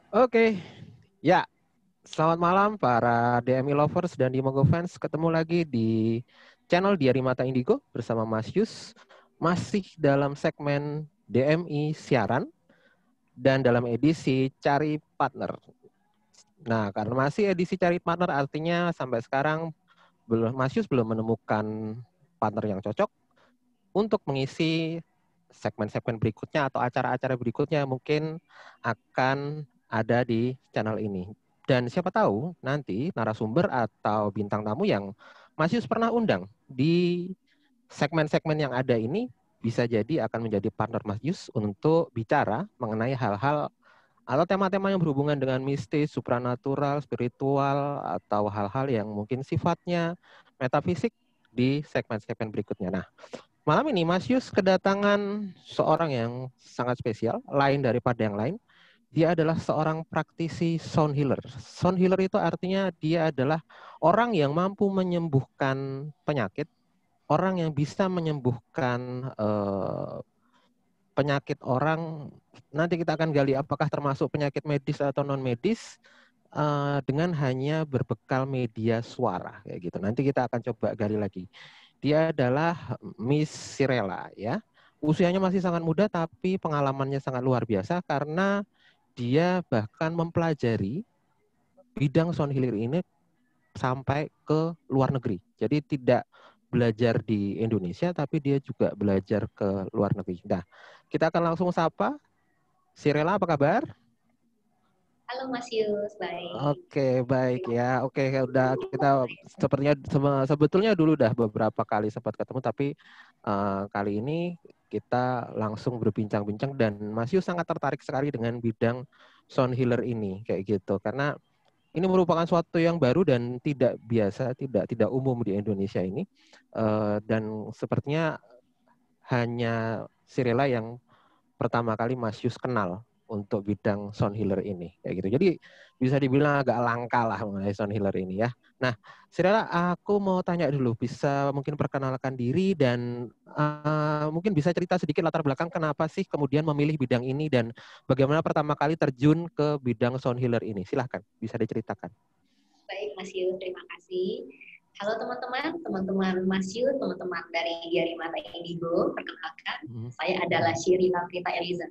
Oke, ya, selamat malam para DMI lovers dan Dimogo fans. Ketemu lagi di channel Diari Mata Indigo bersama Mas Yus. Masih dalam segmen DMI siaran dan dalam edisi Cari Partner. Nah, karena masih edisi Cari Partner artinya sampai sekarang Mas Yus belum menemukan partner yang cocok untuk mengisi segmen-segmen berikutnya atau acara-acara berikutnya mungkin akan ada di channel ini. Dan siapa tahu nanti narasumber atau bintang tamu yang Mas Yus pernah undang di segmen-segmen yang ada ini bisa jadi akan menjadi partner Mas Yus untuk bicara mengenai hal-hal atau tema-tema yang berhubungan dengan mistis, supranatural, spiritual, atau hal-hal yang mungkin sifatnya metafisik di segmen-segmen berikutnya. Nah, malam ini Mas Yus kedatangan seorang yang sangat spesial, lain daripada yang lain. Dia adalah seorang praktisi sound healer. Sound healer itu artinya dia adalah orang yang mampu menyembuhkan penyakit, orang yang bisa menyembuhkan penyakit orang. Nanti kita akan gali apakah termasuk penyakit medis atau non medis dengan hanya berbekal media suara kayak gitu. Nanti kita akan coba gali lagi. Dia adalah Miss Sirela ya. Usianya masih sangat muda tapi pengalamannya sangat luar biasa karena dia bahkan mempelajari bidang sound healer ini sampai ke luar negeri. Jadi tidak belajar di Indonesia tapi dia juga belajar ke luar negeri. Nah, kita akan langsung sapa Sirela, apa kabar? Halo Mas Yus, baik. Oke, baik Terima ya. kasih. Oke, udah kita sepertinya sebetulnya dulu udah beberapa kali sempat ketemu, tapi kali ini kita langsung berbincang-bincang dan Mas Yu sangat tertarik sekali dengan bidang sound healer ini kayak gitu. Karena ini merupakan suatu yang baru dan tidak biasa, tidak umum di Indonesia ini. Dan sepertinya hanya Sirela yang pertama kali Mas Yus kenal untuk bidang sound healer ini kayak gitu. Jadi bisa dibilang agak langka lah mengenai sound healer ini ya. Nah, Sirela, aku mau tanya dulu, bisa mungkin perkenalkan diri dan mungkin bisa cerita sedikit latar belakang kenapa sih kemudian memilih bidang ini dan bagaimana pertama kali terjun ke bidang sound healer ini. Silahkan, bisa diceritakan. Baik Mas Yus, terima kasih. Halo teman-teman, teman-teman Mas Yus, teman-teman dari Diari Mata Indigo. Perkenalkan, Mhm. saya adalah Shiri Prita Eliza.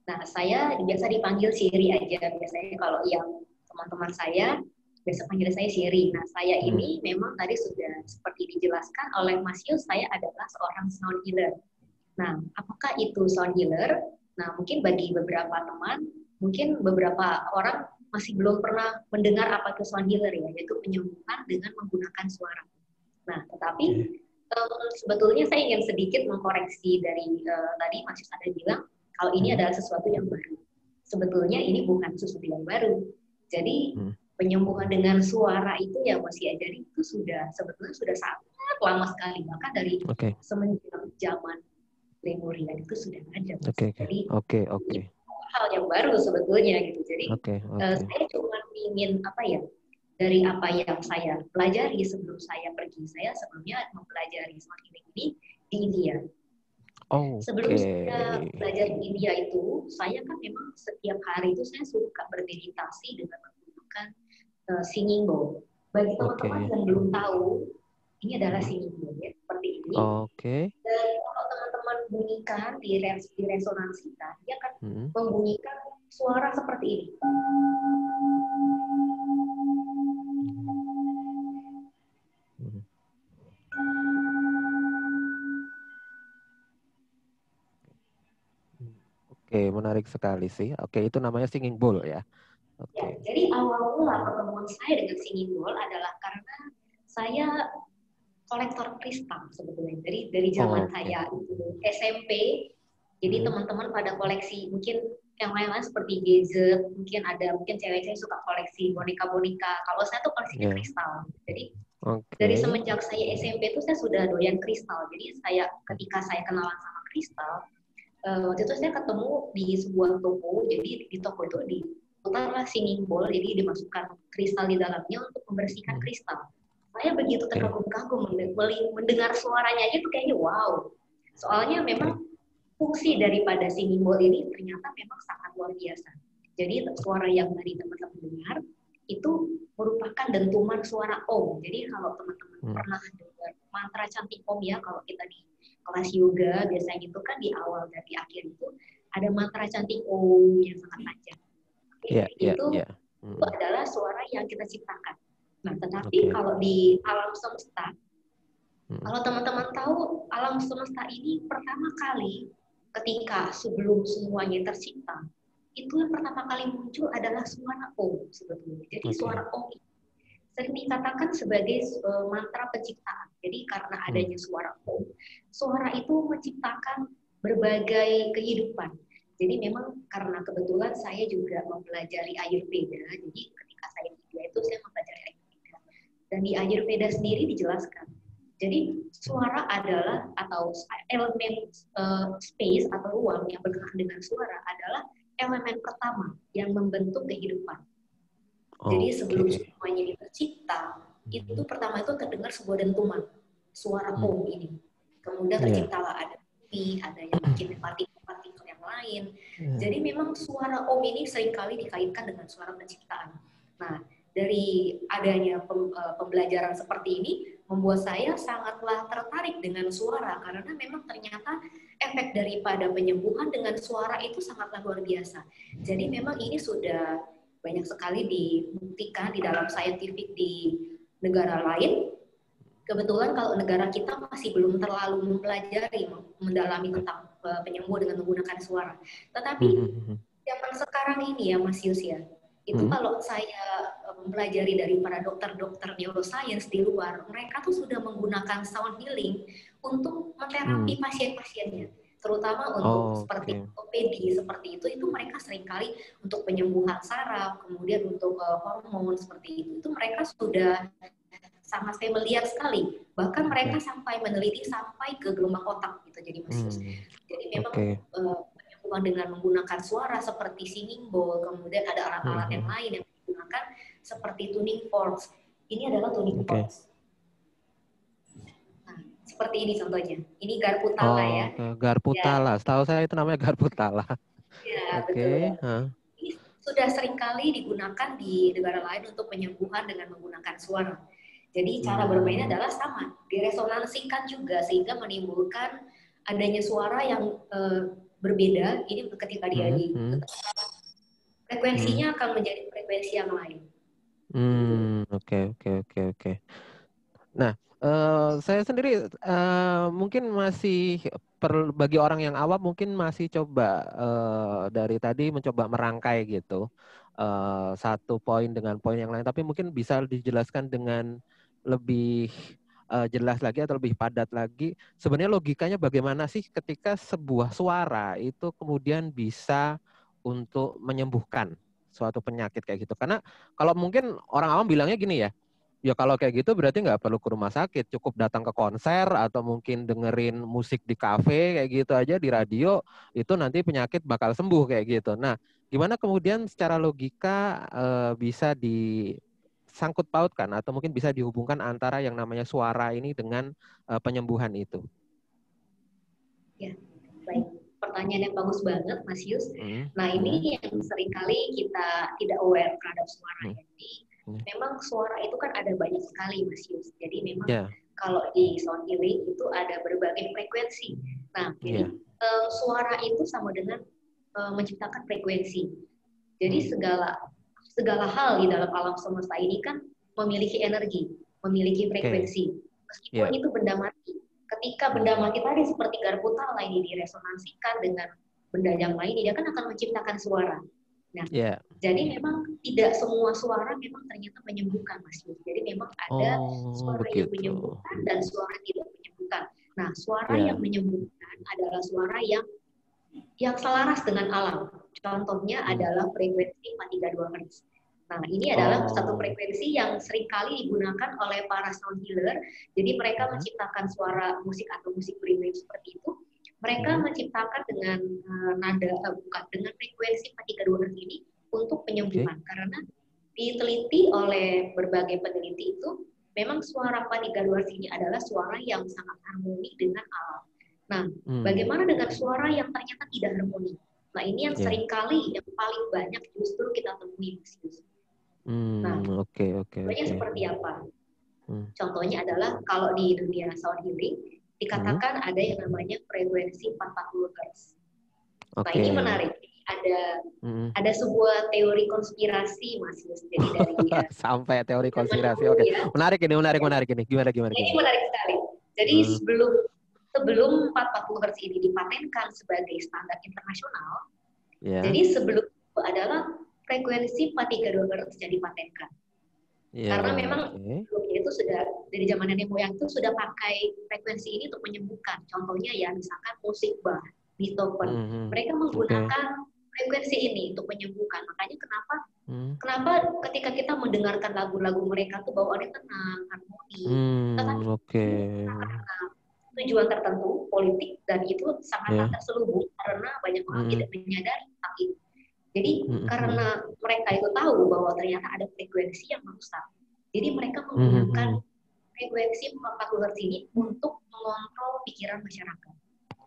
Nah, saya biasa dipanggil Shiri aja. Biasanya kalau yang teman-teman saya biasa panggil saya Shiri. Nah, saya Mhm. ini memang tadi sudah seperti dijelaskan oleh Mas Yus, saya adalah seorang sound healer. Nah, apakah itu sound healer? Nah, mungkin bagi beberapa teman, mungkin beberapa orang masih belum pernah mendengar apa itu sound healer ya, yaitu penyembuhan dengan menggunakan suara. Nah, tetapi Oke. sebetulnya saya ingin sedikit mengkoreksi dari tadi Mas Yus ada bilang kalau ini Mhm. adalah sesuatu yang baru. Sebetulnya ini bukan sesuatu yang baru. Jadi Mhm. penyembuhan dengan suara itu ya masih jadi itu sudah sebetulnya sudah sangat lama sekali bahkan dari Oke. semenjak zaman Lemuria itu sudah ada, Mas. Oke. Jadi Oke. ini Oke. hal yang baru sebetulnya gitu. Jadi Oke. Oke. saya cuma ingin apa ya dari apa yang saya pelajari sebelum saya pergi. Saya sebelumnya mempelajari sound healing ini di India. Sebelum Oke. saya belajar di India itu, saya kan memang setiap hari itu saya suka bermeditasi dengan menggunakan singing bowl. Bagi teman-teman Oke. yang belum tahu, ini adalah Mhm. singing bowl ya, seperti ini. Oke. Dan kalau teman-teman bunyikan di resonansi dia akan Mhm. membunyikan suara seperti ini. Mhm. Oke, menarik sekali sih. Oke, itu namanya singing bowl ya. Ya, Oke. jadi awal mula pertemuan saya dengan singing bowl adalah karena saya kolektor kristal sebetulnya. Dari zaman Oke. saya itu SMP, jadi Mhm. teman-teman pada koleksi mungkin yang lain-lain seperti gadget, mungkin cewek-cewek suka koleksi boneka-boneka. Kalau saya tuh koleksinya Ya. kristal. Jadi dari Oke. semenjak saya SMP itu saya sudah doyan kristal. Jadi ketika saya kenalan sama kristal, waktu itu saya ketemu di sebuah toko. Jadi di toko itu diputarlah singing bowl, jadi dimasukkan kristal di dalamnya untuk membersihkan Mhm. kristal. Saya begitu Oke. terkagum-kagum mendengar suaranya aja tuh kayaknya wow. Soalnya Oke. memang fungsi daripada singing bowl ini ternyata memang sangat luar biasa. Jadi suara yang tadi teman-teman dengar itu merupakan dentuman suara Om. Jadi kalau teman-teman pernah dengar mantra cantik Om ya, kalau kita di kelas yoga biasanya itu kan di awal dan di akhir itu ada mantra cantik Om yang sangat panjang. Itu adalah suara yang kita ciptakan. Nah, tetapi kalau di alam semesta, kalau teman-teman tahu alam semesta ini pertama kali ketika sebelum semuanya tercipta, itu yang pertama kali muncul adalah suara Om sebetulnya. Jadi suara Om ini sering dikatakan sebagai mantra penciptaan. Jadi karena adanya suara Om, suara itu menciptakan berbagai kehidupan. Jadi memang karena kebetulan saya juga mempelajari Ayurveda, jadi ketika saya di India itu saya mempelajari Ayurveda. Dan di Ayurveda sendiri dijelaskan, jadi suara adalah atau elemen space atau ruang yang bergerak dengan suara adalah elemen pertama yang membentuk kehidupan. Jadi sebelum semuanya tercipta, itu pertama itu terdengar sebuah dentuman, suara Om ini. Kemudian terciptalah ada api, ada yang mungkin partikel yang lain. Jadi memang suara Om ini seringkali dikaitkan dengan suara penciptaan. Nah, dari adanya pembelajaran seperti ini, membuat saya sangatlah tertarik dengan suara, karena memang ternyata efek daripada penyembuhan dengan suara itu sangatlah luar biasa. Jadi memang ini sudah banyak sekali dibuktikan di dalam saintifik di negara lain. Kebetulan kalau negara kita masih belum terlalu mempelajari, mendalami tentang penyembuh dengan menggunakan suara. Tetapi zaman sekarang ini ya Mas Yus ya, itu kalau saya mempelajari dari para dokter-dokter neuroscience di luar, mereka tuh sudah menggunakan sound healing untuk menterapi pasien-pasiennya, terutama untuk seperti OPD seperti itu mereka seringkali untuk penyembuhan saraf, kemudian untuk hormon seperti itu mereka sudah sangat familiar sekali, bahkan mereka sampai meneliti sampai ke gelombang otak gitu. Jadi Mas Yus, jadi memang dengan menggunakan suara seperti singing bowl, kemudian ada alat-alat yang lain yang digunakan seperti tuning forks. Ini adalah tuning forks. Nah, seperti ini contohnya. Ini Garputala ya. Garputala. Ya. Setahu saya itu namanya Garputala. Ya, betul. Ini sudah seringkali digunakan di negara lain untuk penyembuhan dengan menggunakan suara. Jadi cara bermainnya adalah sama, diresonansikan juga sehingga menimbulkan adanya suara yang berbeda. Ini ketika dia frekuensinya akan menjadi frekuensi yang lain. Oke. Nah, saya sendiri mungkin masih bagi orang yang awam mungkin masih coba dari tadi mencoba merangkai gitu satu poin dengan poin yang lain. Tapi mungkin bisa dijelaskan dengan lebih jelas lagi atau lebih padat lagi. Sebenarnya logikanya bagaimana sih ketika sebuah suara itu kemudian bisa untuk menyembuhkan suatu penyakit kayak gitu. Karena kalau mungkin orang awam bilangnya gini ya kalau kayak gitu berarti nggak perlu ke rumah sakit, cukup datang ke konser atau mungkin dengerin musik di kafe kayak gitu aja di radio, itu nanti penyakit bakal sembuh kayak gitu. Nah, gimana kemudian secara logika bisa disangkut pautkan atau mungkin bisa dihubungkan antara yang namanya suara ini dengan penyembuhan itu? Ya, baik. Pertanyaan yang bagus banget, Mas Yus. Nah, ini yang seringkali kita tidak aware terhadap suara. Jadi, memang suara itu kan ada banyak sekali, Mas Yus. Jadi, memang kalau di sound healing itu ada berbagai frekuensi. Nah, jadi suara itu sama dengan menciptakan frekuensi. Jadi, segala hal di dalam alam semesta ini kan memiliki energi, memiliki frekuensi. Meskipun itu benda mati. Ketika benda mati tadi seperti Garputala ini diresonansikan dengan benda yang lain, dia kan akan menciptakan suara. Nah, jadi memang tidak semua suara memang ternyata menyembuhkan, Mas Yus. Jadi memang ada suara yang menyembuhkan dan suara tidak menyembuhkan. Nah, suara yang menyembuhkan adalah suara yang selaras dengan alam. Contohnya adalah frekuensi 432 Hz. Nah, ini adalah satu frekuensi yang seringkali digunakan oleh para sound healer. Jadi mereka menciptakan suara musik atau musik brainwave seperti itu. Mereka menciptakan dengan dengan frekuensi 432 Hz ini untuk penyembuhan. Karena diteliti oleh berbagai peneliti itu, memang suara 432 Hz ini adalah suara yang sangat harmoni dengan alam. Nah, bagaimana dengan suara yang ternyata tidak harmoni? Nah, ini yang Ya. seringkali yang paling banyak justru kita temui, Mas Yus. Nah, Oke, contohnya oke. seperti apa? Hmm, Contohnya adalah kalau di dunia sound healing, hmm, dikatakan ada yang namanya frekuensi 40 Hz. Nah, oke. ini menarik. Ada Hmm. ada sebuah teori konspirasi, Mas Yus. Jadi dari Sampai teori zaman konspirasi. dahulu Oke, ya. Ya. menarik ini. Gimana, gimana, Ini gimana? menarik sekali. Jadi Hmm, sebelum 40 Hz ini dipatenkan sebagai standar internasional, ya, jadi sebelum itu adalah frekuensi 432 Hz yang dipatenkan. ya, Karena memang oke. sebelumnya itu sudah dari zaman nenek moyang itu sudah pakai frekuensi ini untuk menyembuhkan. Contohnya ya misalkan musik Bach, Beethoven, Hmm, mereka oke. menggunakan frekuensi ini untuk menyembuhkan. Makanya kenapa Hmm, kenapa ketika kita mendengarkan lagu-lagu mereka tuh bawaannya tenang, harmoni. Tetapi oke. karena tujuan tertentu politik dan itu sangat Ya. terselubung karena banyak orang Hmm, tidak menyadari tentang ini. Jadi hmm, karena mereka itu tahu bahwa ternyata ada frekuensi yang merusak. Jadi mereka menggunakan hmm. frekuensi 40 Hz ini untuk mengontrol pikiran masyarakat,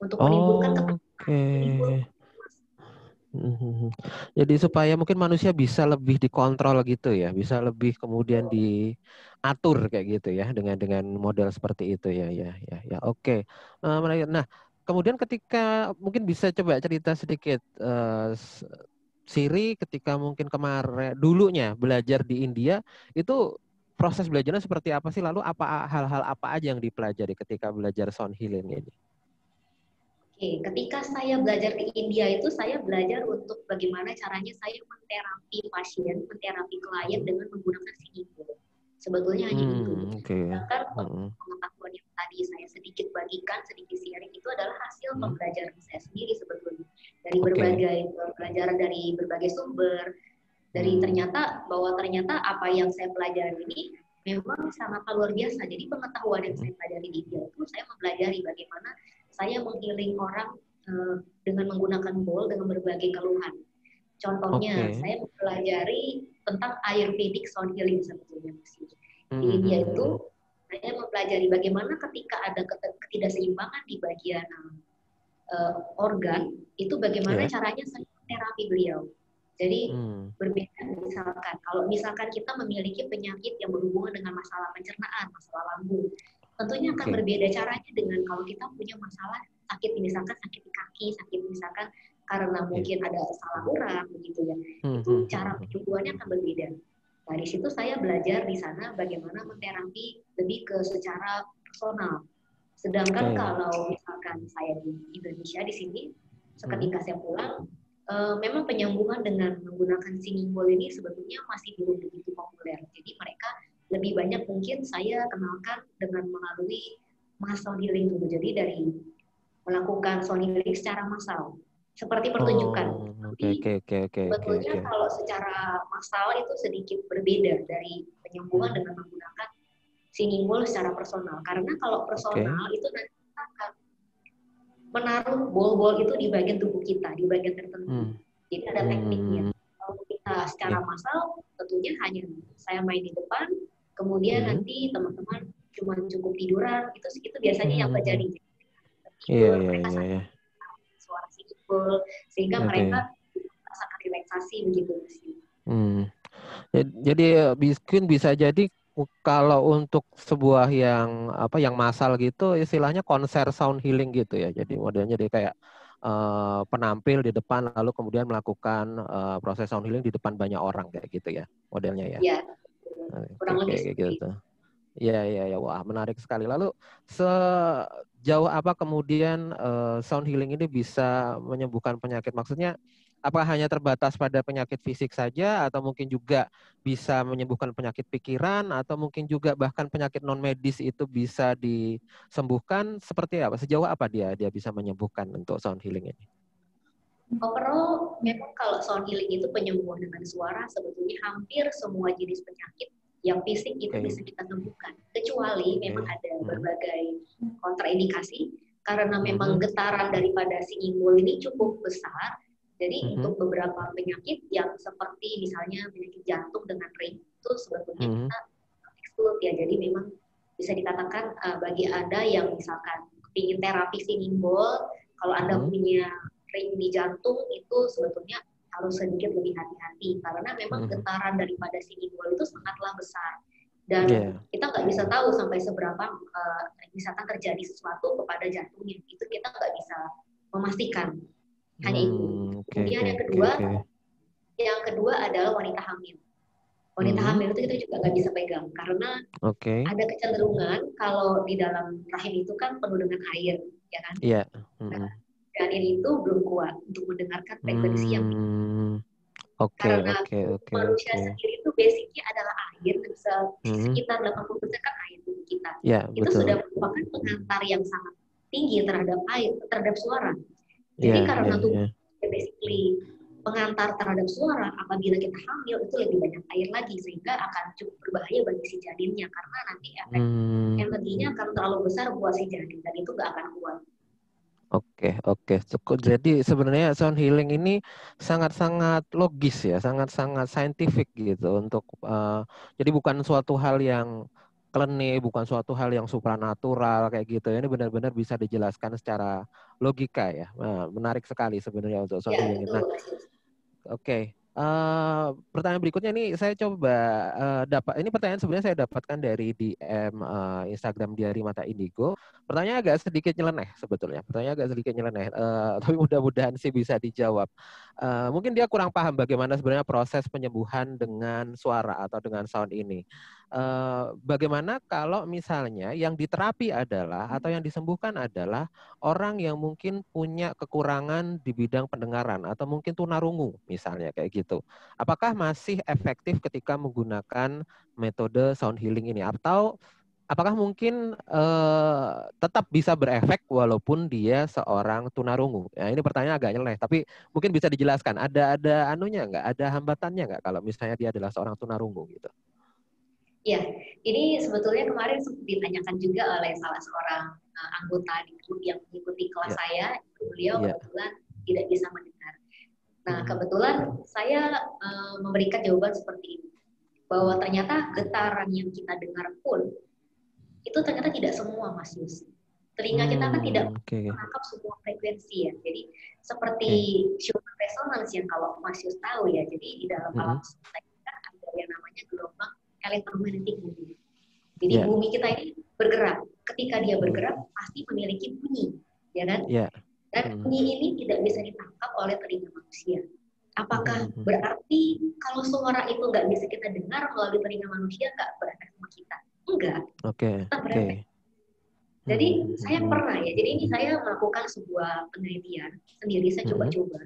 untuk menimbulkan ketakutan, Oke. menimbulkan Mhm. Jadi supaya mungkin manusia bisa lebih dikontrol gitu ya, bisa lebih kemudian diatur kayak gitu ya dengan model seperti itu ya ya ya ya. Oke. Menarik. Nah, kemudian ketika mungkin bisa coba cerita sedikit Siri ketika mungkin kemarin dulunya belajar di India itu proses belajarnya seperti apa sih? Lalu apa hal-hal apa aja yang dipelajari ketika belajar sound healing ini? Oke, ketika saya belajar di India itu saya belajar untuk bagaimana caranya saya menterapi pasien, menterapi klien Hmm. dengan menggunakan siniko. Sebetulnya hanya itu. Oke. Sedangkan Hmm. pengetahuan yang tadi saya sedikit bagikan, sedikit sharing itu adalah hasil Hmm. pembelajaran saya sendiri sebetulnya. Dari Oke. berbagai pelajaran dari berbagai sumber, dari Hmm. bahwa ternyata apa yang saya pelajari ini memang sangat luar biasa. Jadi pengetahuan yang Hmm. saya pelajari di India itu saya mempelajari bagaimana saya menghealing orang dengan menggunakan bowl dengan berbagai keluhan. Contohnya, Oke. saya mempelajari tentang Ayurvedic sound healing sebetulnya. Di India itu Mhm. saya mempelajari bagaimana ketika ada ketidakseimbangan di bagian organ, itu bagaimana Ya. caranya saya terapi beliau. Jadi Hmm. berbeda misalkan, kalau misalkan kita memiliki penyakit yang berhubungan dengan masalah pencernaan, masalah lambung, tentunya akan Oke. berbeda caranya dengan kalau kita punya masalah sakit, misalkan sakit di kaki, sakit misalkan karena Ya. mungkin ada salah urat begitu ya. Hmm, Itu hmm, hmm, cara hmm. penyembuhannya akan berbeda. Dari situ saya belajar di sana bagaimana menterapi lebih ke secara personal. Sedangkan Oke. kalau misalkan saya di Indonesia di sini, Hmm. seketika saya pulang, memang penyambungan dengan menggunakan singing bowl ini sebetulnya masih belum begitu populer. Jadi mereka lebih banyak mungkin saya kenalkan dengan melalui mass sound healing dulu. Jadi dari melakukan sound healing secara massal, seperti pertunjukan. Oh, oke, Tapi oke, oke, oke, oke, sebetulnya oke. kalau secara massal itu sedikit berbeda dari penyembuhan Hmm. dengan menggunakan singing bowl secara personal. Karena kalau Oke. personal itu nanti kita akan menaruh bol-bol itu di bagian tubuh kita, di bagian tertentu. Hmm. Jadi ada tekniknya. Hmm. Kalau kita secara Ya. massal, tentunya hanya saya main di depan, kemudian Hmm. nanti teman-teman cuma cukup tiduran, itu biasanya yang Hmm, hmm. terjadi. Iya, Tidur, iya, mereka iya, iya. sambil suara sipul, sehingga Oke. mereka merasakan relaksasi begitu. Hmm. Jadi mungkin bisa jadi kalau untuk sebuah yang apa yang massal gitu istilahnya konser sound healing gitu ya. Jadi modelnya dia kayak penampil di depan lalu kemudian melakukan proses sound healing di depan banyak orang kayak gitu ya modelnya ya. Ya, Oke, kurang oke, lebih kayak seperti gitu. itu. Iya, iya, ya. Wah, menarik sekali. Lalu sejauh apa kemudian sound healing ini bisa menyembuhkan penyakit? Maksudnya apakah hanya terbatas pada penyakit fisik saja atau mungkin juga bisa menyembuhkan penyakit pikiran atau mungkin juga bahkan penyakit non medis itu bisa disembuhkan seperti apa? Sejauh apa dia dia bisa menyembuhkan untuk sound healing ini? Overall, memang kalau sound healing itu penyembuhan dengan suara, sebetulnya hampir semua jenis penyakit yang fisik itu Oke, bisa kita sembuhkan. Kecuali memang oke. ada Mm, berbagai kontraindikasi, karena memang mhm, getaran daripada si imun ini cukup besar. Jadi mhm, untuk beberapa penyakit yang seperti misalnya penyakit jantung dengan ring, itu sebetulnya mhm, kita exclude ya. Jadi memang bisa dikatakan bagi Anda yang misalkan ingin terapi singing bowl, kalau Anda mhm, punya di jantung itu sebetulnya harus sedikit lebih hati-hati karena memang getaran daripada singing bowl itu sangatlah besar dan kita nggak bisa tahu sampai seberapa misalkan terjadi sesuatu kepada jantungnya, itu kita nggak bisa memastikan. Hanya itu. Kemudian yang kedua adalah wanita hamil. Wanita hamil itu kita juga nggak bisa pegang karena ada kecenderungan kalau di dalam rahim itu kan penuh dengan air, ya kan? Iya. Nah, janin itu belum kuat untuk mendengarkan frekuensi yang tinggi. Karena manusia sendiri itu basicnya adalah air, sekitar 80% kan air tubuh kita. Itu sudah merupakan pengantar yang sangat tinggi terhadap air, terhadap suara. Jadi karena tubuh basically pengantar terhadap suara, apabila kita hamil itu lebih banyak air lagi sehingga akan cukup berbahaya bagi si janinnya karena nanti efek energinya akan terlalu besar buat si janin dan itu nggak akan kuat. Oke. Jadi sebenarnya sound healing ini sangat-sangat logis ya, sangat-sangat saintifik gitu untuk jadi bukan suatu hal yang klinik, bukan suatu hal yang supranatural kayak gitu. Ini benar-benar bisa dijelaskan secara logika ya. Nah, menarik sekali sebenarnya untuk sound healing. Nah, pertanyaan berikutnya nih saya coba ini pertanyaan sebenarnya saya dapatkan dari DM Instagram Diari Mata Indigo. Pertanyaan agak sedikit nyeleneh sebetulnya. Tapi mudah-mudahan sih bisa dijawab. Mungkin dia kurang paham bagaimana sebenarnya proses penyembuhan dengan suara atau dengan sound ini. Bagaimana kalau misalnya yang diterapi adalah atau yang disembuhkan adalah orang yang mungkin punya kekurangan di bidang pendengaran atau mungkin tunarungu misalnya kayak gitu. Apakah masih efektif ketika menggunakan metode sound healing ini atau apakah mungkin tetap bisa berefek walaupun dia seorang tunarungu? Nah, ini pertanyaan agak nyeleneh, tapi mungkin bisa dijelaskan. Ada anunya nggak? Ada hambatannya nggak kalau misalnya dia adalah seorang tunarungu gitu? Ya, ini sebetulnya kemarin sempat ditanyakan juga oleh salah seorang anggota di grup yang mengikuti kelas saya. Beliau kebetulan tidak bisa mendengar. Nah, kebetulan saya memberikan jawaban seperti ini. Bahwa ternyata getaran yang kita dengar pun, itu ternyata tidak semua, Mas Yus. Telinga kita kan tidak menangkap semua frekuensi ya. Jadi, seperti human resonance yang kalau Mas Yus tahu ya, jadi di dalam alam semesta kita ada yang namanya gelombang elektromagnetik bumi. Jadi bumi kita ini bergerak. Ketika dia bergerak pasti memiliki bunyi, ya kan? Dan bunyi ini tidak bisa ditangkap oleh telinga manusia. Apakah berarti kalau suara itu nggak bisa kita dengar melalui telinga manusia nggak berefek sama kita? Enggak. Tetap berefek. Jadi saya pernah ya. Jadi ini saya melakukan sebuah penelitian sendiri. Saya coba-coba.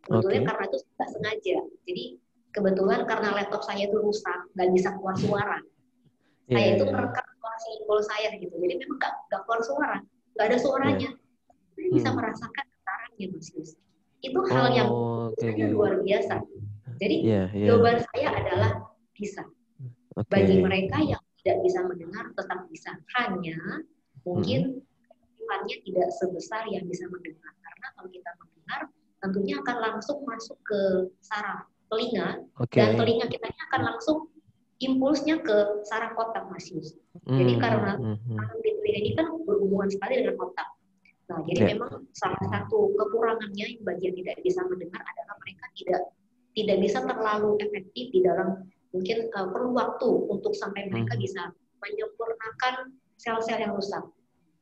Kebetulan karena itu nggak sengaja. Jadi kebetulan karena laptop saya itu rusak, nggak bisa keluar suara. Saya itu merekam suara simbol saya gitu. Jadi memang nggak keluar suara, nggak ada suaranya. Saya bisa merasakan getarannya, Mas Yus. Itu hal yang luar biasa. Jadi jawaban saya adalah bisa. Bagi mereka yang tidak bisa mendengar tetap bisa. Hanya mungkin kehidupannya tidak sebesar yang bisa mendengar. Karena kalau kita mendengar, tentunya akan langsung masuk ke saraf telinga, dan telinga kita akan langsung impulsnya ke saraf otak, Mas Yus. Jadi karena di telinga ini kan berhubungan sekali dengan otak. Nah, jadi memang salah satu kekurangannya yang bagian tidak bisa mendengar adalah mereka tidak bisa terlalu efektif di dalam mungkin perlu waktu untuk sampai mereka bisa menyempurnakan sel-sel yang rusak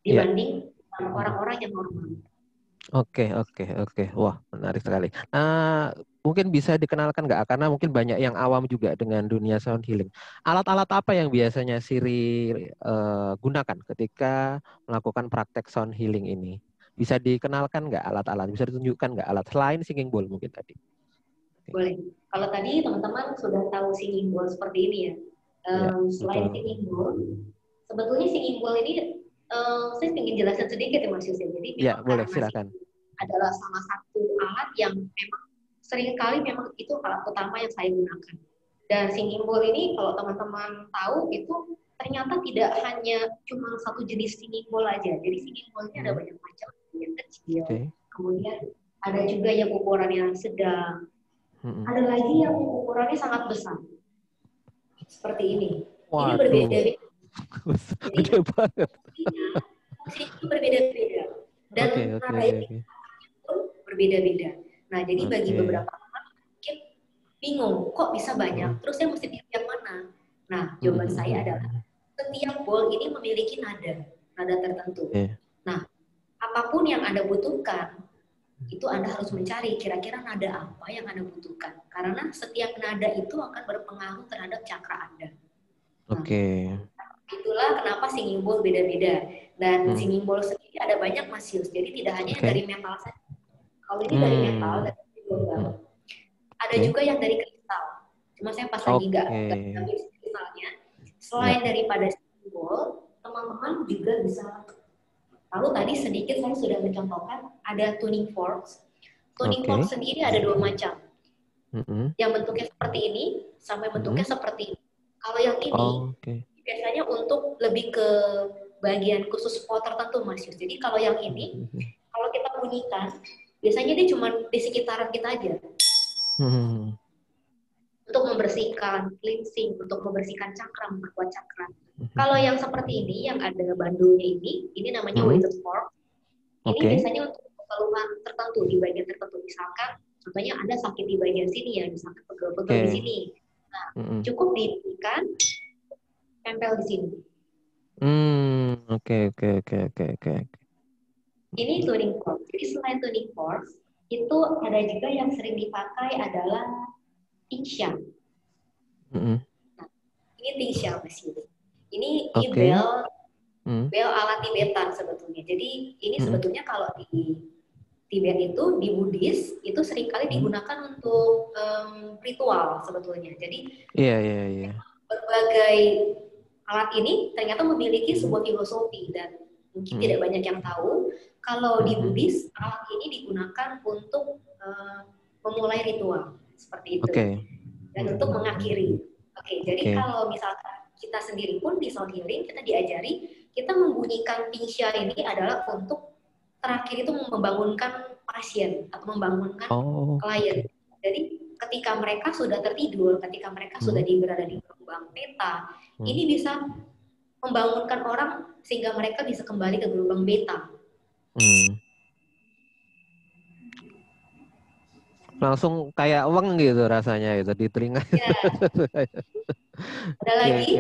dibanding orang-orang yang normal. Oke. Wah, menarik sekali. Mungkin bisa dikenalkan nggak? Karena mungkin banyak yang awam juga dengan dunia sound healing. Alat-alat apa yang biasanya Siri gunakan ketika melakukan praktek sound healing ini? Bisa dikenalkan nggak alat-alat? Bisa ditunjukkan nggak alat selain singing bowl mungkin tadi? Boleh. Kalau tadi teman-teman sudah tahu singing bowl seperti ini ya. Selain singing bowl, sebetulnya singing bowl ini saya ingin jelaskan sedikit ya Mas Yus. Jadi memang boleh, silakan. Adalah salah satu alat yang memang seringkali memang itu alat utama yang saya gunakan. Dan singing bowl ini kalau teman-teman tahu itu ternyata tidak hanya cuma satu jenis singing bowl aja. Jadi singing bowl ini ada banyak macam, yang kecil. Kemudian ada juga yang ukuran yang sedang. Ada lagi yang ukurannya sangat besar. Seperti ini. Ini berbeda-beda. Gede banget. Fungsinya itu berbeda-beda. Dan nada ini pun berbeda-beda. Nah, jadi bagi Oke. beberapa teman mungkin bingung, kok bisa banyak? Terus saya mesti pilih yang mana? Nah, jawaban saya adalah setiap ball ini memiliki nada tertentu. Oke. Nah, apapun yang Anda butuhkan, itu Anda harus mencari kira-kira nada apa yang Anda butuhkan. Karena setiap nada itu akan berpengaruh terhadap cakra Anda. Nah, Oke. itulah kenapa singing bowl beda-beda. Dan singing bowl sendiri ada banyak Mas Yus. Jadi tidak hanya yang dari Oke. metal saja. Kalau ini dari metal, dari logam. Ada Oke. juga yang dari kristal. Cuma saya pas lagi nggak Oke. ambil kristalnya. Ya. Selain daripada singing bowl, teman-teman juga bisa. Lalu tadi sedikit saya sudah mencontohkan ada tuning forks. Tuning Oke. forks sendiri ada dua macam. Mm-mm. Yang bentuknya seperti ini sampai bentuknya Mm-mm. seperti ini. Kalau yang ini Oke. biasanya untuk lebih ke bagian khusus pot tertentu Mas Yus. Jadi kalau yang ini, kalau kita bunyikan, biasanya dia cuma di sekitaran kita aja. Untuk membersihkan cleansing, untuk membersihkan cakra, memperkuat cakra. Kalau yang seperti ini, yang ada bandulnya ini namanya weighted fork. Ini Oke. biasanya untuk keluhan tertentu di bagian tertentu. Misalkan, contohnya Anda sakit di bagian sini ya, misalkan pegel-pegel di sini. Nah, cukup diberikan tempel di sini. Oke. Ini tuning fork. Jadi selain tuning fork, itu ada juga yang sering dipakai adalah tingsha. Nah, ini tingsha Mas Yudi. Ini bel ala Tibetan sebetulnya. Jadi ini sebetulnya kalau di Tibet itu, di Buddhis, itu seringkali digunakan untuk ritual sebetulnya. Jadi berbagai alat ini ternyata memiliki sebuah filosofi dan mungkin tidak banyak yang tahu. Kalau di Buddhis, alat ini digunakan untuk memulai ritual seperti itu dan untuk mengakhiri. Jadi kalau misalkan kita sendiri pun di sound healing kita diajari kita membunyikan tingsha ini adalah untuk terakhir itu membangunkan pasien atau membangunkan klien. Jadi ketika mereka sudah tertidur, ketika mereka sudah berada di gelombang theta, ini bisa membangunkan orang sehingga mereka bisa kembali ke gelombang beta. Langsung kayak weng gitu rasanya itu di telinga. Ya. Ada lagi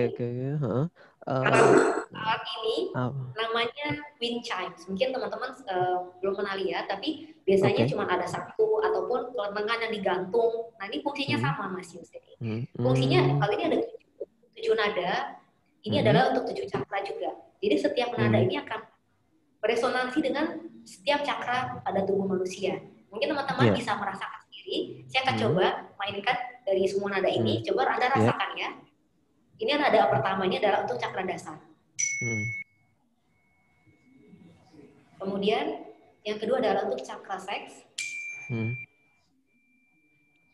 alat ini namanya wind chimes. Mungkin teman-teman belum pernah lihat, tapi biasanya cuma ada satu ataupun kelentengan yang digantung. Nah ini fungsinya sama Mas Yus. Fungsinya kalau ini ada 7 nada, ini adalah untuk 7 cakra juga. Jadi setiap nada ini akan beresonansi dengan setiap cakra pada tubuh manusia. Mungkin teman-teman bisa merasakan sendiri. Saya akan coba mainkan dari semua nada ini. Coba Anda rasakan ya. Ini nada pertama ini adalah untuk cakra dasar. Kemudian yang kedua adalah untuk cakra seks.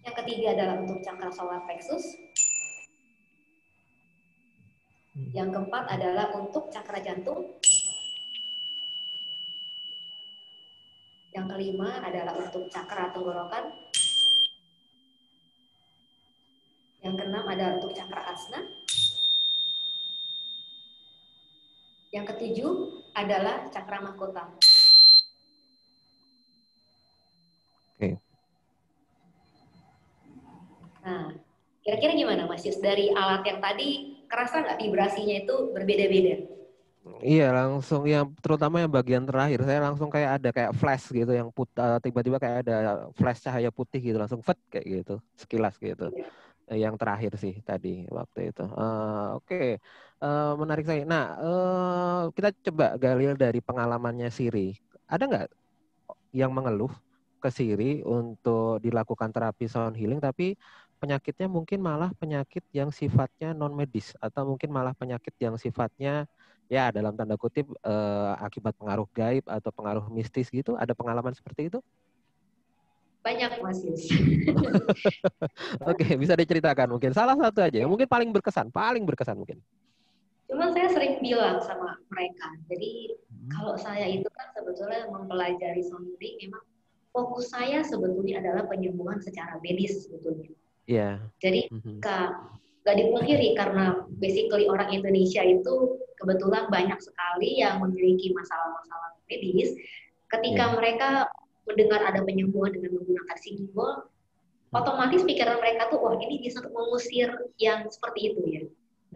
Yang ketiga adalah untuk cakra solar plexus. Yang keempat adalah untuk cakra jantung. Yang kelima adalah untuk cakra tenggorokan. Yang keenam adalah untuk cakra asna. Yang ketujuh adalah cakra mahkota. Nah, kira-kira gimana Mas Yus? Dari alat yang tadi, kerasa nggak vibrasinya itu berbeda-beda? Iya, langsung yang terutama yang bagian terakhir saya langsung kayak ada kayak flash gitu yang tiba-tiba kayak ada flash cahaya putih gitu langsung kayak gitu sekilas gitu. Yang terakhir sih tadi waktu itu. Menarik sekali. Nah, kita coba gali dari pengalamannya Siri. Ada nggak yang mengeluh ke Siri untuk dilakukan terapi sound healing tapi penyakitnya mungkin malah penyakit yang sifatnya non medis atau mungkin malah penyakit yang sifatnya ya dalam tanda kutip akibat pengaruh gaib atau pengaruh mistis gitu? Ada pengalaman seperti itu? Banyak Mas Yus. Oke, bisa diceritakan mungkin salah satu aja yang mungkin paling berkesan mungkin. Cuman saya sering bilang sama mereka, jadi kalau saya itu kan sebetulnya mempelajari sound healing, memang fokus saya sebetulnya adalah penyembuhan secara medis sebetulnya. Iya. Jadi nggak dipungkiri karena basically orang Indonesia itu kebetulan banyak sekali yang memiliki masalah-masalah medis. Ketika mereka mendengar ada penyembuhan dengan menggunakan singing bowl, otomatis pikiran mereka tuh, wah ini bisa mengusir yang seperti itu ya.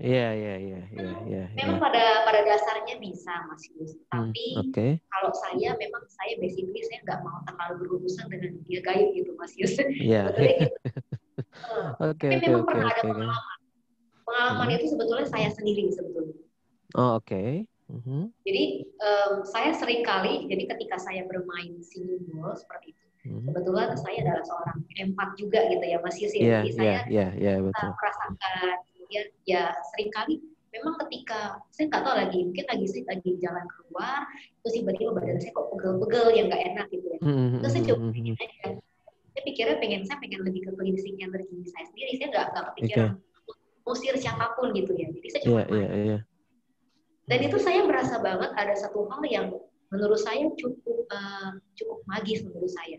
Iya, iya, iya, iya, iya, iya. Memang pada dasarnya bisa, Mas Yus. Tapi Oke. kalau memang saya basically saya nggak mau terlalu berurusan dengan dunia gaib gitu, Mas Yus. Iya. Sebetulnya gitu. Oke, Tapi oke, memang oke, pernah ada oke, oke. pengalaman. Pengalaman itu sebetulnya saya sendiri sebetulnya. Oh, oke. Mhm. Jadi saya sering kali, jadi ketika saya bermain singing bowl seperti itu, Mhm. kebetulan saya adalah seorang empat juga gitu ya, Mas Yus ya. Iya, Jadi iya, saya iya, iya, betul. merasakan, kemudian ya seringkali memang ketika saya nggak tahu lagi, mungkin saya lagi jalan keluar, terus tiba-tiba badan saya kok pegel-pegel yang nggak enak gitu ya. Terus saya coba Mhm. pengen aja, saya pikirnya saya pengen lebih ke cleansing energi saya sendiri, saya nggak kepikiran Oke. musir siapapun gitu ya. Jadi saya Iya, cuma iya, main. iya. Dan itu saya merasa banget ada satu hal yang menurut saya cukup magis menurut saya.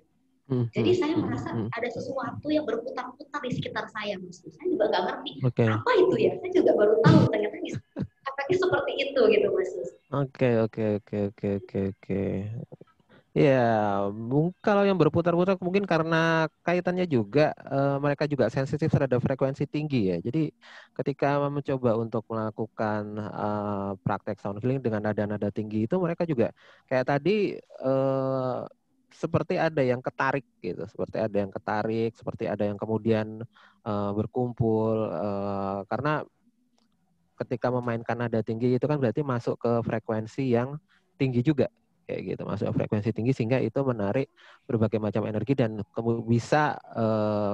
Jadi saya merasa ada sesuatu yang berputar-putar di sekitar saya, Mas. Saya juga nggak ngerti Oke. apa itu ya. Saya juga baru tahu ternyata efeknya seperti itu gitu, Mas. Oke, oke, oke, oke, oke, oke. Ya, kalau yang berputar-putar mungkin karena kaitannya juga mereka juga sensitif terhadap frekuensi tinggi ya. Jadi ketika mencoba untuk melakukan praktek sound healing dengan nada-nada tinggi itu mereka juga kayak tadi seperti ada yang ketarik gitu, seperti ada yang ketarik, seperti ada yang kemudian berkumpul karena ketika memainkan nada tinggi itu kan berarti masuk ke frekuensi yang tinggi juga kayak gitu, masuk ke frekuensi tinggi sehingga itu menarik berbagai macam energi dan bisa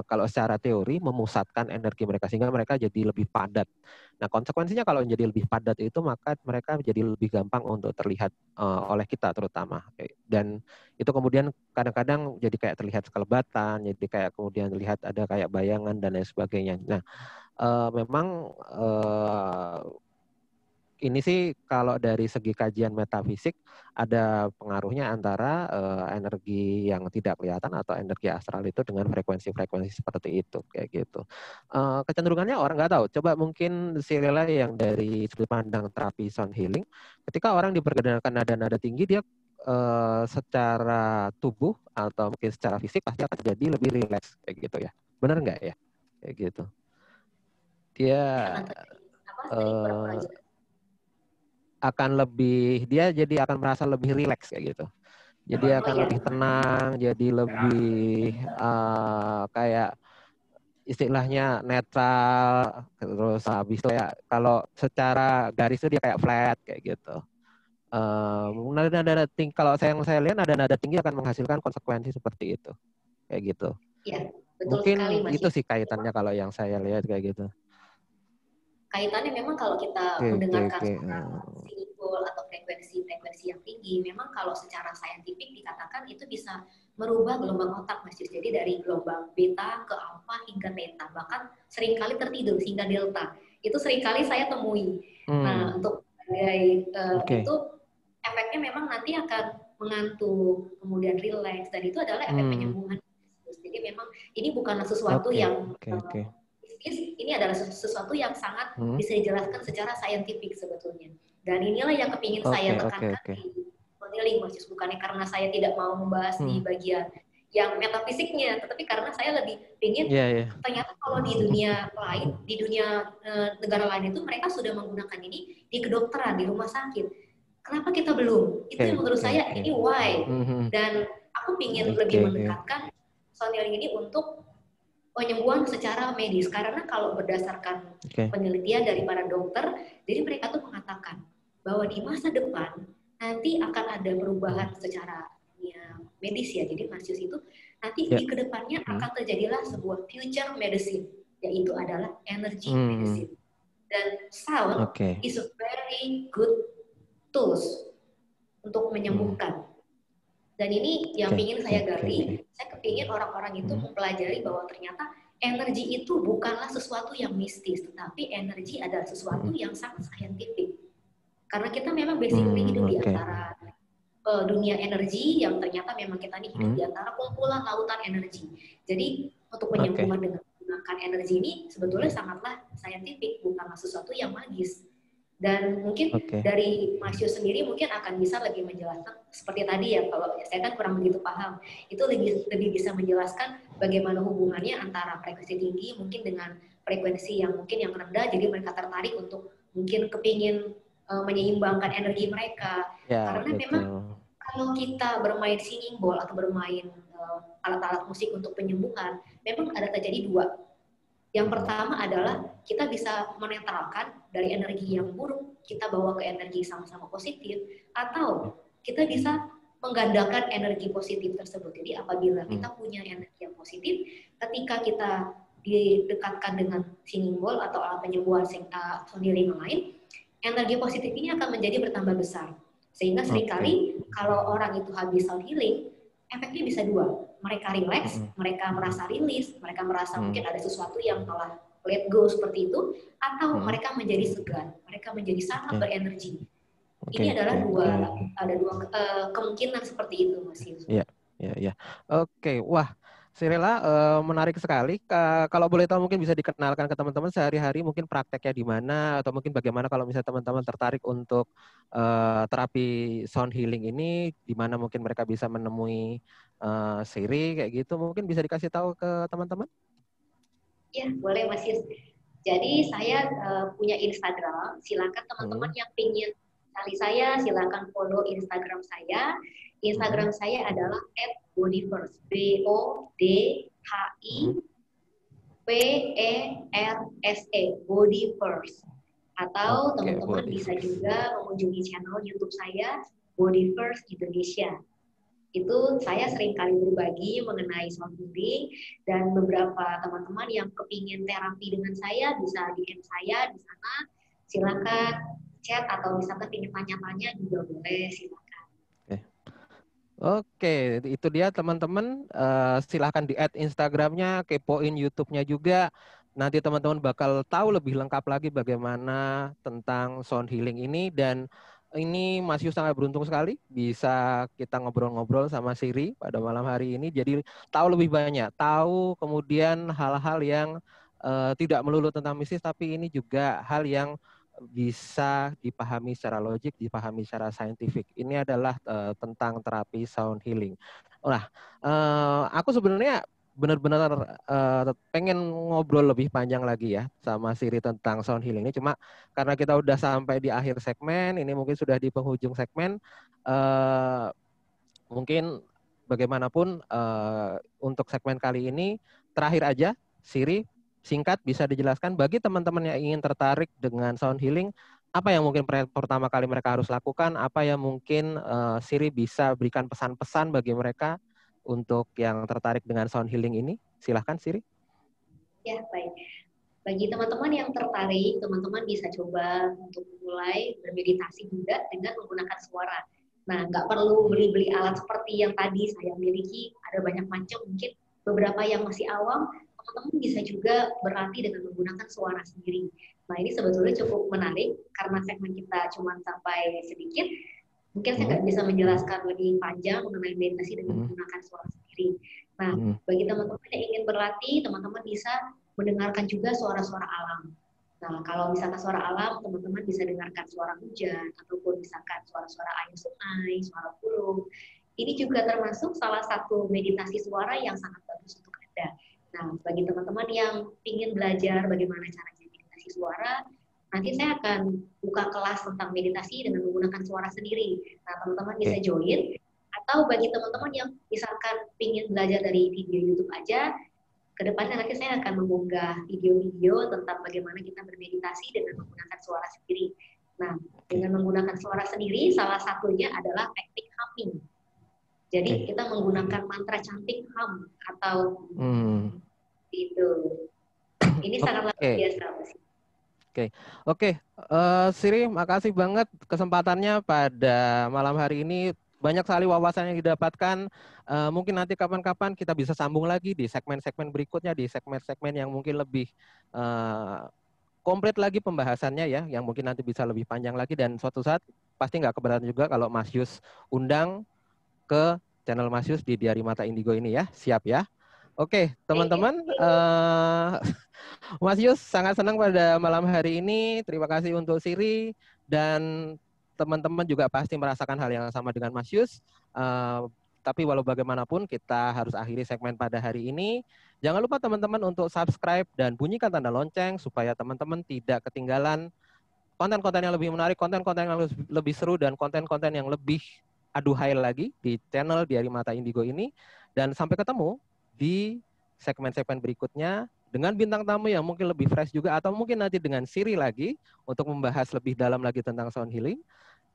kalau secara teori memusatkan energi mereka sehingga mereka jadi lebih padat. Nah, konsekuensinya kalau menjadi lebih padat itu maka mereka menjadi lebih gampang untuk terlihat oleh kita terutama. Dan itu kemudian kadang-kadang jadi kayak terlihat kelebatan, jadi kayak kemudian lihat ada kayak bayangan dan lain sebagainya. Nah, memang ini sih kalau dari segi kajian metafisik ada pengaruhnya antara energi yang tidak kelihatan atau energi astral itu dengan frekuensi-frekuensi seperti itu kayak gitu. Kecenderungannya orang nggak tahu. Coba mungkin Sirila yang dari sudut pandang terapi sound healing, ketika orang diperkenalkan nada-nada tinggi dia secara tubuh atau mungkin secara fisik pasti akan jadi lebih rileks kayak gitu ya. Benar nggak ya? Kayak gitu. Dia Akan terjadi apa? Tadi pura-pura eh, jelas. akan lebih dia jadi akan merasa lebih rileks kayak gitu. Jadi Oh akan iya. lebih tenang, jadi lebih kayak istilahnya netral, terus habis itu ya kalau secara garis itu dia kayak flat kayak gitu. Nada-nada tinggi kalau saya lihat nada-nada tinggi akan menghasilkan konsekuensi seperti itu kayak gitu. Iya, betul sekali, Mungkin Mas itu Yus. sih kaitannya kalau yang saya lihat kayak gitu. Kaitannya memang kalau kita Oke, oke, mendengarkan oke. suara single atau frekuensi-frekuensi yang tinggi, memang kalau secara saintifik dikatakan itu bisa merubah gelombang otak, Mas Yus. Jadi dari gelombang beta ke alfa hingga theta, bahkan seringkali tertidur hingga delta. Itu seringkali saya temui. Nah, untuk Oke. itu efeknya memang nanti akan mengantuk, kemudian rileks, dan itu adalah efek penyembuhan. Jadi memang ini bukanlah sesuatu Oke, yang oke, oke. ini adalah sesuatu yang sangat bisa dijelaskan secara saintifik sebetulnya. Dan inilah yang kepingin saya Oke, oke, tekankan oke. di modeling, Mas Yus. Bukannya karena saya tidak mau membahas di bagian yang metafisiknya, tetapi karena saya lebih ingin Iya, iya. ternyata kalau di dunia lain, di dunia negara lain itu mereka sudah menggunakan ini di kedokteran, di rumah sakit. Kenapa kita belum? Itu Oke, yang menurut oke, saya oke. ini why. Dan aku ingin lebih Oke, oke. mendekatkan sound healing ini untuk penyembuhan secara medis karena kalau berdasarkan Oke. penelitian dari para dokter, jadi mereka tuh mengatakan bahwa di masa depan nanti akan ada perubahan secara medis ya. Jadi Mas Yus itu nanti Ya. di kedepannya akan terjadilah sebuah future medicine, yaitu adalah energy medicine. Dan sound Oke. is a very good tools untuk menyembuhkan. Dan ini yang ingin saya gali, saya kepingin orang-orang itu mempelajari bahwa ternyata energi itu bukanlah sesuatu yang mistis, tetapi energi adalah sesuatu yang sangat saintifik. Karena kita memang basically hidup di antara dunia energi yang ternyata memang kita ini hidup di antara kumpulan lautan energi. Jadi untuk penyembuhan dengan menggunakan energi ini sebetulnya sangatlah saintifik, bukanlah sesuatu yang magis. Dan mungkin Oke. dari Mas Yus sendiri mungkin akan bisa lebih menjelaskan seperti tadi ya, kalau saya kan kurang begitu paham, itu lebih bisa menjelaskan bagaimana hubungannya antara frekuensi tinggi mungkin dengan frekuensi yang mungkin yang rendah, jadi mereka tertarik untuk mungkin kepingin menyeimbangkan energi mereka. Ya, Karena memang betul. kalau kita bermain singing bowl atau bermain alat-alat musik untuk penyembuhan, memang ada terjadi dua. Yang pertama adalah kita bisa menetralkan dari energi yang buruk, kita bawa ke energi sama-sama positif, atau kita bisa menggandakan energi positif tersebut. Jadi apabila kita punya energi yang positif, ketika kita didekatkan dengan singing bowl atau alat penyembuhan sound healing lain, energi positif ini akan menjadi bertambah besar. Sehingga seringkali kalau orang itu habis sound healing, efeknya bisa dua. Mereka rileks, mereka merasa rilis, mereka merasa mungkin ada sesuatu yang telah let go seperti itu, atau mereka menjadi segar, mereka menjadi sangat berenergi. Ini adalah ada dua kemungkinan seperti itu, Mas Yus. Iya, iya, iya. Oke, wah, Sirela menarik sekali. Kalau boleh tahu mungkin bisa dikenalkan ke teman-teman sehari-hari mungkin prakteknya di mana atau mungkin bagaimana kalau misalnya teman-teman tertarik untuk terapi sound healing ini, di mana mungkin mereka bisa menemui Siri kayak gitu, mungkin bisa dikasih tahu ke teman-teman? Ya, boleh Mas Yus. Jadi saya punya Instagram, silakan teman-teman yang ingin cari saya, silakan follow Instagram saya. Instagram saya adalah @bodyverse, BODHIPERSE, Bodyverse. Atau teman-teman bisa juga mengunjungi channel YouTube saya, Bodyverse Indonesia. Itu saya sering kali berbagi mengenai sound healing, dan beberapa teman-teman yang kepingin terapi dengan saya bisa DM saya di sana, silakan chat atau misalkan ingin tanya-tanya juga boleh, silakan. Oke, itu dia teman-teman. Silahkan di-add Instagramnya, kepoin YouTube-nya juga. Nanti teman-teman bakal tahu lebih lengkap lagi bagaimana tentang sound healing ini. Dan ini Mas Yus sangat beruntung sekali bisa kita ngobrol-ngobrol sama Siri pada malam hari ini. Jadi tahu lebih banyak, tahu kemudian hal-hal yang tidak melulu tentang mistis, tapi ini juga hal yang bisa dipahami secara logik, dipahami secara saintifik. Ini adalah tentang terapi sound healing. Nah, aku sebenarnya benar-benar pengen ngobrol lebih panjang lagi ya sama Siri tentang sound healing ini. Cuma karena kita udah sampai di akhir segmen, ini mungkin sudah di penghujung segmen, mungkin bagaimanapun untuk segmen kali ini terakhir aja, Siri singkat bisa dijelaskan bagi teman-teman yang ingin tertarik dengan sound healing, apa yang mungkin pertama kali mereka harus lakukan, apa yang mungkin Siri bisa berikan pesan-pesan bagi mereka untuk yang tertarik dengan sound healing ini. Silahkan Siri. Ya, baik. Bagi teman-teman yang tertarik, teman-teman bisa coba untuk mulai bermeditasi juga dengan menggunakan suara. Nah, nggak perlu beli-beli alat seperti yang tadi saya miliki, ada banyak macam, mungkin beberapa yang masih awam, teman-teman bisa juga berlatih dengan menggunakan suara sendiri. Nah, ini sebetulnya cukup menarik, karena segmen kita cuma sampai sedikit, mungkin saya nggak bisa menjelaskan lebih panjang mengenai meditasi dengan menggunakan suara sendiri. Nah, bagi teman-teman yang ingin berlatih, teman-teman bisa mendengarkan juga suara-suara alam. Nah, kalau misalkan suara alam, teman-teman bisa dengarkan suara hujan, ataupun misalkan suara-suara air sungai, suara burung. Ini juga termasuk salah satu meditasi suara yang sangat bagus untuk Anda. Nah, bagi teman-teman yang ingin belajar bagaimana caranya meditasi suara, nanti saya akan buka kelas tentang meditasi dengan menggunakan suara sendiri. Nah, teman-teman bisa join. Atau bagi teman-teman yang misalkan ingin belajar dari video YouTube aja, kedepannya nanti saya akan mengunggah video-video tentang bagaimana kita bermeditasi dengan menggunakan suara sendiri. Nah, dengan menggunakan suara sendiri, salah satunya adalah teknik humming. Jadi kita menggunakan mantra cantik hum atau itu. Ini sangat luar biasa, Mas. Oke. Siri, makasih banget kesempatannya pada malam hari ini. Banyak sekali wawasan yang didapatkan. Mungkin nanti kapan-kapan kita bisa sambung lagi di segmen-segmen berikutnya, di segmen-segmen yang mungkin lebih komplit lagi pembahasannya ya, yang mungkin nanti bisa lebih panjang lagi, dan suatu saat pasti nggak keberatan juga kalau Mas Yus undang ke channel Mas Yus di Diari Mata Indigo ini ya. Siap ya? Oke, teman-teman. Mas Yus, sangat senang pada malam hari ini. Terima kasih untuk Siri dan teman-teman juga pasti merasakan hal yang sama dengan Mas Yus. Tapi walau bagaimanapun kita harus akhiri segmen pada hari ini. Jangan lupa teman-teman untuk subscribe dan bunyikan tanda lonceng supaya teman-teman tidak ketinggalan konten-konten yang lebih menarik, konten-konten yang lebih seru, dan konten-konten yang lebih aduhai lagi di channel Diari Mata Indigo ini. Dan sampai ketemu di segmen-segmen berikutnya dengan bintang tamu yang mungkin lebih fresh juga, atau mungkin nanti dengan Siri lagi untuk membahas lebih dalam lagi tentang sound healing.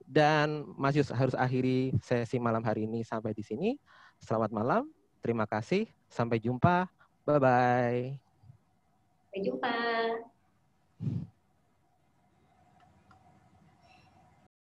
Dan Mas Yus harus akhiri sesi malam hari ini sampai di sini. Selamat malam, terima kasih, sampai jumpa, bye-bye. Sampai jumpa.